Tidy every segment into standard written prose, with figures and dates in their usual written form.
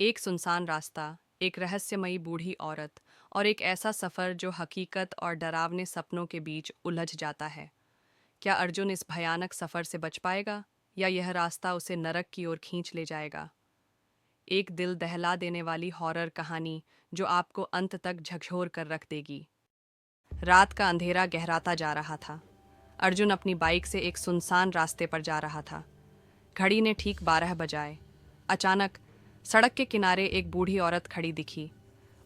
एक सुनसान रास्ता, एक रहस्यमयी बूढ़ी औरत और एक ऐसा सफर जो हकीकत और डरावने सपनों के बीच उलझ जाता है। क्या अर्जुन इस भयानक सफर से बच पाएगा या यह रास्ता उसे नरक की ओर खींच ले जाएगा? एक दिल दहला देने वाली हॉरर कहानी जो आपको अंत तक झकझोर कर रख देगी। रात का अंधेरा गहराता जा रहा था। अर्जुन अपनी बाइक से एक सुनसान रास्ते पर जा रहा था। घड़ी ने ठीक 12 बजाए। अचानक सड़क के किनारे एक बूढ़ी औरत खड़ी दिखी।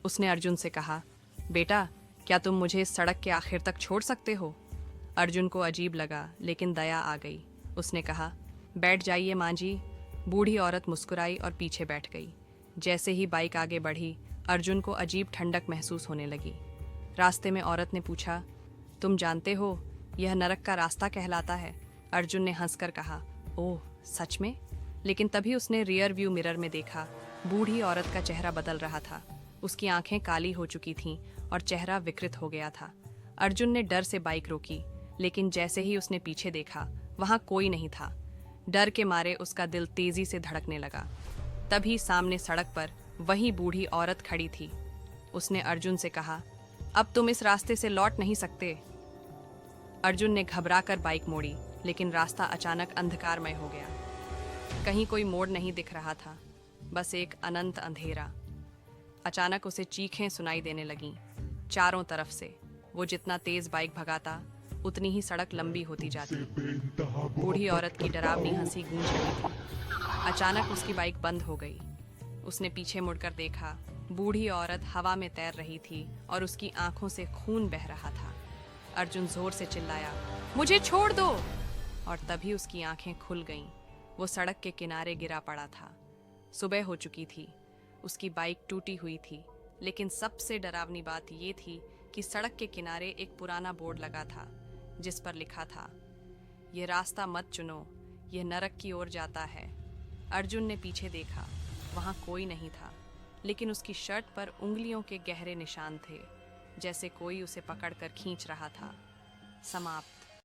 उसने अर्जुन से कहा, बेटा, क्या तुम मुझे इस सड़क के आखिर तक छोड़ सकते हो? अर्जुन को अजीब लगा, लेकिन दया आ गई। उसने कहा, बैठ जाइए माँ जी। बूढ़ी औरत मुस्कुराई और पीछे बैठ गई। जैसे ही बाइक आगे बढ़ी, अर्जुन को अजीब ठंडक महसूस होने लगी। रास्ते में औरत ने पूछा, तुम जानते हो यह नरक का रास्ता कहलाता है? अर्जुन ने हंसकर कहा, ओह सच में? लेकिन तभी उसने रियर व्यू मिरर में देखा। बूढ़ी औरत का चेहरा बदल रहा था। उसकी आंखें काली हो चुकी थीं और चेहरा विकृत हो गया था। अर्जुन ने डर से बाइक रोकी, लेकिन जैसे ही उसने पीछे देखा, वहां कोई नहीं था। डर के मारे उसका दिल तेजी से धड़कने लगा। तभी सामने सड़क पर वही बूढ़ी औरत खड़ी थी। उसने अर्जुन से कहा, अब तुम इस रास्ते से लौट नहीं सकते। अर्जुन ने घबराकर बाइक मोड़ी, लेकिन रास्ता अचानक अंधकारमय हो गया। कहीं कोई मोड़ नहीं दिख रहा था, बस एक अनंत अंधेरा। अचानक उसे चीखें सुनाई देने लगीं, चारों तरफ से। वो जितना तेज बाइक भगाता, उतनी ही सड़क लंबी होती जाती। बूढ़ी औरत की डरावनी हंसी गूंज रही थी। अचानक उसकी बाइक बंद हो गई। उसने पीछे मुड़कर देखा। बूढ़ी औरत हवा में तैर रही थी और उसकी आंखों से खून बह रहा था। अर्जुन जोर से चिल्लाया, मुझे छोड़ दो! और तभी उसकी आंखें खुल गईं। वो सड़क के किनारे गिरा पड़ा था। सुबह हो चुकी थी। उसकी बाइक टूटी हुई थी, लेकिन सबसे डरावनी बात ये थी कि सड़क के किनारे एक पुराना बोर्ड लगा था, जिस पर लिखा था, ये रास्ता मत चुनो, यह नरक की ओर जाता है। अर्जुन ने पीछे देखा। वहां कोई नहीं था, लेकिन उसकी शर्ट पर उंगलियों के गहरे निशान थे, जैसे कोई उसे पकड़कर खींच रहा था। समाप्त।